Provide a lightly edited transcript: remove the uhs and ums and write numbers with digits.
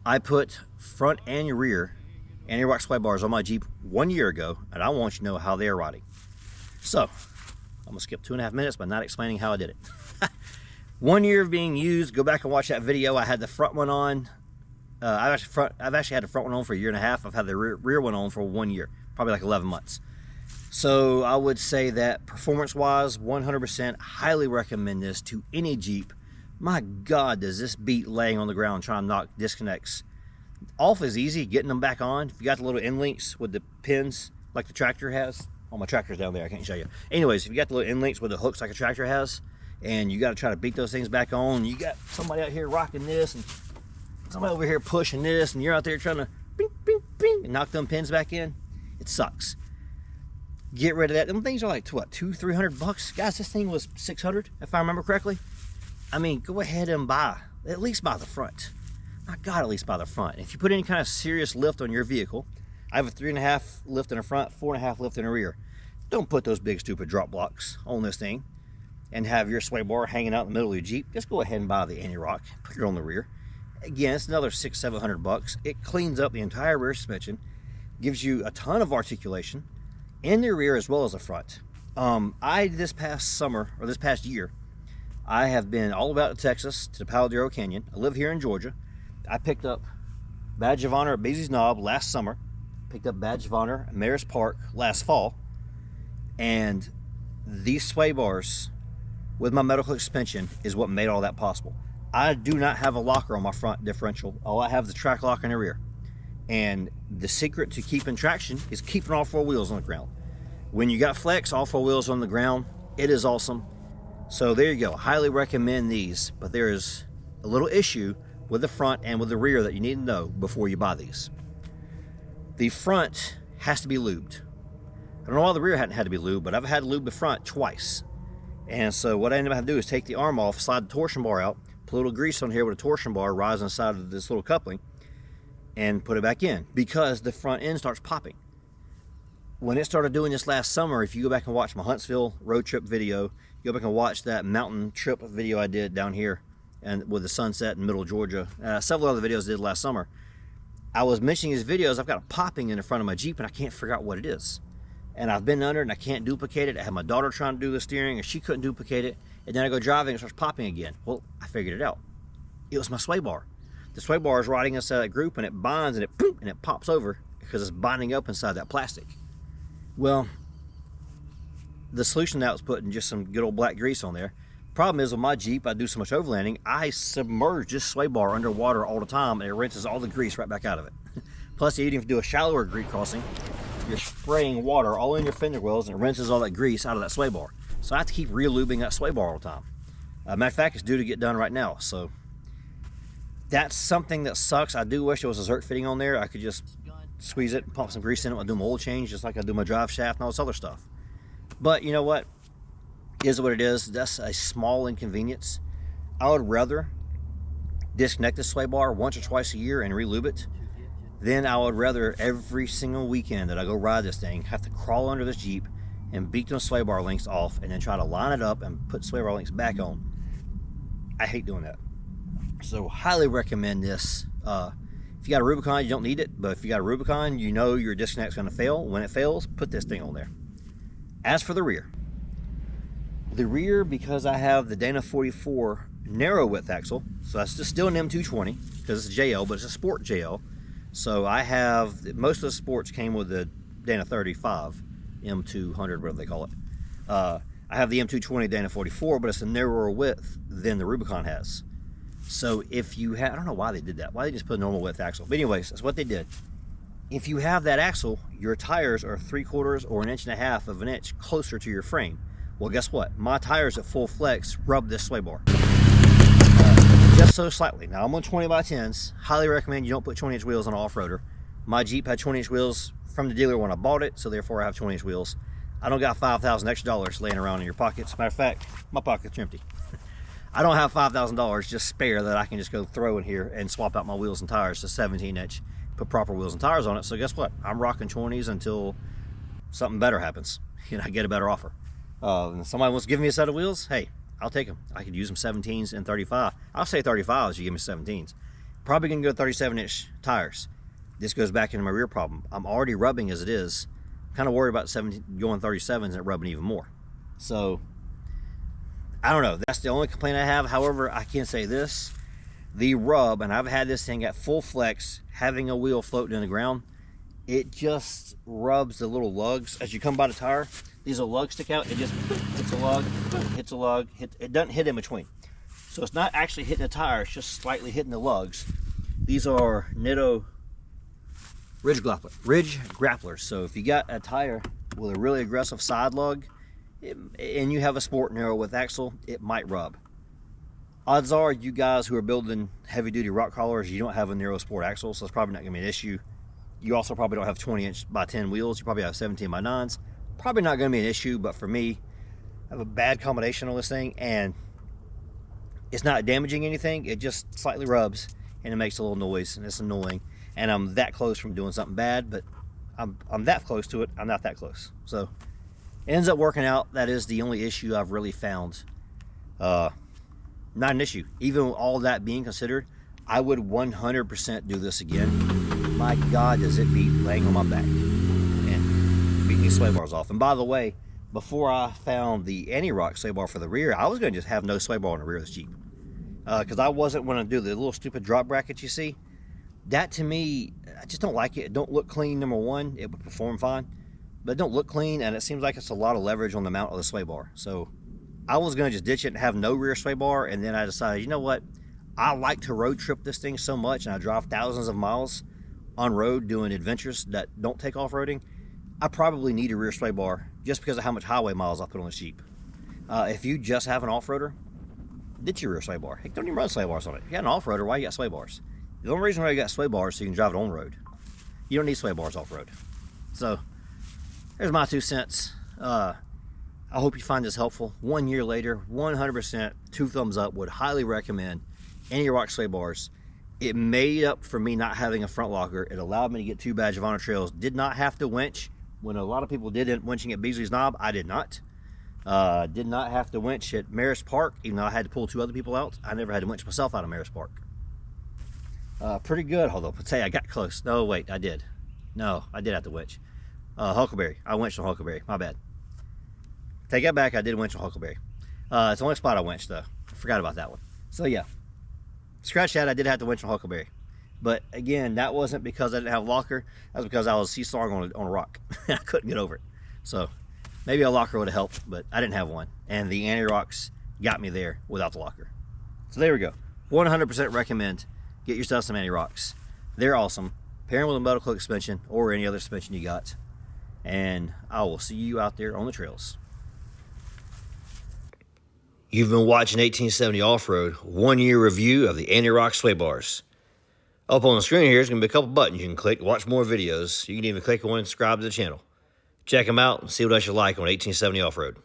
I put front and rear AntiRock Sway Bars on my Jeep 1 year ago, and I want you to know how they are riding. So, I'm gonna skip 2.5 minutes by not explaining how I did it. 1 year of being used, go back and watch that video. I had the front one on. I've actually had the front one on for 1.5 years. I've had the rear one on for 1 year, probably like 11 months. So I would say that performance-wise, 100% highly recommend this to any Jeep. My God, does this beat laying on the ground trying to knock disconnects off is easy. Getting them back on, if you got the little end links with the pins like the tractor has. Oh, my tractor's down there, I can't show you. Anyways, if you got the little end links with the hooks like a tractor has, and you got to try to beat those things back on, you got somebody out here rocking this and somebody over here pushing this, and you're out there trying to bing, bing, bing, and knock them pins back in, it sucks. Get rid of that. Them things are like, what, $200-300 bucks? Guys, this thing was $600 if I remember correctly. I mean, go ahead and at least buy the front. My God, at least buy the front. If you put any kind of serious lift on your vehicle, I have a 3.5 lift in the front, 4.5 lift in the rear. Don't put those big stupid drop blocks on this thing and have your sway bar hanging out in the middle of your Jeep. Just go ahead and buy the AntiRock, put it on the rear. Again, it's another $600-700 bucks. It cleans up the entire rear suspension, gives you a ton of articulation in the rear as well as the front. This past year, I have been all about Texas to the Paladero Canyon. I live here in Georgia. I picked up Badge of Honor at Beasley's Knob last summer. Picked up Badge of Honor at Mayor's Park last fall. And these sway bars with my medical suspension is what made all that possible. I do not have a locker on my front differential. All I have is the track lock in the rear. And the secret to keeping traction is keeping all 4 wheels on the ground. When you got flex, all 4 wheels on the ground, it is awesome. So there you go. Highly recommend these, but there is a little issue with the front and with the rear that you need to know before you buy these. The front has to be lubed. I don't know why the rear hadn't had to be lubed, but I've had to lube the front twice. And so what I ended up having to do is take the arm off, slide the torsion bar out, put a little grease on here with a torsion bar rising inside of this little coupling, and put it back in because the front end starts popping. When it started doing this last summer, if you go back and watch my Huntsville road trip video, go back and watch that mountain trip video I did down here and with the sunset in middle Georgia, several other videos I did last summer, I was mentioning these videos. I've got a popping in the front of my Jeep and I can't figure out what it is. And I've been under it and I can't duplicate it. I had my daughter trying to do the steering and she couldn't duplicate it. And then I go driving and it starts popping again. Well, I figured it out. It was my sway bar. The sway bar is riding inside that group and it binds and it boom, and it pops over because it's binding up inside that plastic. Well, the solution now is putting just some good old black grease on there. Problem is with my Jeep, I do so much overlanding, I submerge this sway bar underwater all the time and it rinses all the grease right back out of it. Plus, even if you do a shallower grease crossing, you're spraying water all in your fender wells and it rinses all that grease out of that sway bar. So I have to keep re-lubing that sway bar all the time. Matter of fact, it's due to get done right now. So that's something that sucks. I do wish there was a Zerk fitting on there. I could just squeeze it and pump some grease in it and do my oil change just like I do my drive shaft and all this other stuff. But you know what? It is what it is. That's a small inconvenience. I would rather disconnect the sway bar once or twice a year and re-lube it. Then I would rather every single weekend that I go ride this thing have to crawl under this Jeep and beat those sway bar links off and then try to line it up and put sway bar links back on. I hate doing that. So highly recommend this. If you got a Rubicon, you don't need it, but if you got a Rubicon, you know your disconnect's going to fail. When it fails, put this thing on there. As for the rear, because I have the Dana 44 narrow width axle, so that's just still an M220 because it's a JL, but it's a sport JL. So I have, most of the sports came with the Dana 35, M200, whatever they call it. I have the M220 Dana 44, but it's a narrower width than the Rubicon has. So if you have, I don't know why they did that. Why they just put a normal width axle? But anyways, that's what they did. If you have that axle, your tires are 3/4 or 1.5 of an inch closer to your frame. Well, guess what? My tires at full flex rub this sway bar. Just so slightly. Now, I'm on 20x10s. Highly recommend you don't put 20-inch wheels on an off-roader. My Jeep had 20-inch wheels from the dealer when I bought it, so therefore I have 20-inch wheels. I don't got $5,000 extra laying around in your pockets. Matter of fact, my pockets are empty. I don't have $5,000 just spare that I can just go throw in here and swap out my wheels and tires to 17-inch, put proper wheels and tires on it. So guess what? I'm rocking 20s until something better happens. You know, I get a better offer. Somebody wants to give me a set of wheels, hey, I'll take them. I could use them 17s and 35. I'll say 35s, you give me 17s. Probably gonna go 37-inch tires. This goes back into my rear problem. I'm already rubbing as it is. Kind of worried about going 37s and rubbing even more. So I don't know. That's the only complaint I have. However, I can say this: the rub, and I've had this thing at full flex, having a wheel floating in the ground, it just rubs the little lugs as you come by the tire. These little lugs stick out. It just hits a lug, hits a lug. It doesn't hit in between. So it's not actually hitting the tire. It's just slightly hitting the lugs. These are Nitto ridge grapplers. So if you got a tire with a really aggressive side lug, and you have a sport narrow width axle, it might rub. Odds are you guys who are building heavy duty rock crawlers, you don't have a narrow sport axle, so it's probably not gonna be an issue. You also probably don't have 20-inch by 10 wheels. You probably have 17 by 9s. Probably not gonna be an issue, but for me, I have a bad combination on this thing, and it's not damaging anything. It just slightly rubs and it makes a little noise, and it's annoying. And I'm that close from doing something bad, but I'm that close to it. I'm not that close. So it ends up working out. That is the only issue I've really found. Not an issue. Even with all that being considered, I would 100% do this again. My God, does it beat laying on my back and beating these sway bars off. And by the way, before I found the AntiRock sway bar for the rear, I was going to just have no sway bar on the rear of this Jeep. Because I wasn't going to do the little stupid drop bracket you see. That to me, I just don't like it. It don't look clean, number one. It would perform fine, but it don't look clean, and it seems like it's a lot of leverage on the mount of the sway bar. So I was going to just ditch it and have no rear sway bar, and then I decided, you know what? I like to road trip this thing so much, and I drive thousands of miles on road doing adventures that don't take off-roading. I probably need a rear sway bar just because of how much highway miles I put on this Jeep. If you just have an off-roader, ditch your rear sway bar. Heck, don't even run sway bars on it. If you got an off-roader, why you got sway bars? The only reason why you got sway bars is so you can drive it on road. You don't need sway bars off-road. So there's my 2 cents. I hope you find this helpful. 1 year later, 100%, 2 thumbs up, would highly recommend AntiRock Sway Bars. It made up for me not having a front locker. It allowed me to get 2 Badge of Honor trails. Did not have to winch. When a lot of people did winching at Beasley's Knob, I did not. Did not have to winch at Marist Park, even though I had to pull 2 other people out. I never had to winch myself out of Marist Park. Pretty good, although, but say I got close. No, wait, I did. No, I did have to winch. Huckleberry. I winched on Huckleberry. My bad. Take that back. I did winch on Huckleberry. It's the only spot I winched, though. I forgot about that one. So, yeah. Scratch that. I did have to winch on Huckleberry. But, again, that wasn't because I didn't have a locker. That was because I was seesawing on a rock. I couldn't get over it. So, maybe a locker would have helped, but I didn't have one. And the AntiRocks got me there without the locker. So, there we go. 100% recommend. Get yourself some AntiRocks. They're awesome. Pair them with a metal coat suspension or any other suspension you got. And I will see you out there on the trails. You've been watching 1870 Off-Road 1 year review of the AntiRock Sway Bars. Up on the screen here is going to be a couple buttons you can click to watch more videos. You can even click one and subscribe to the channel. Check them out and see what else you like on 1870 Off-Road.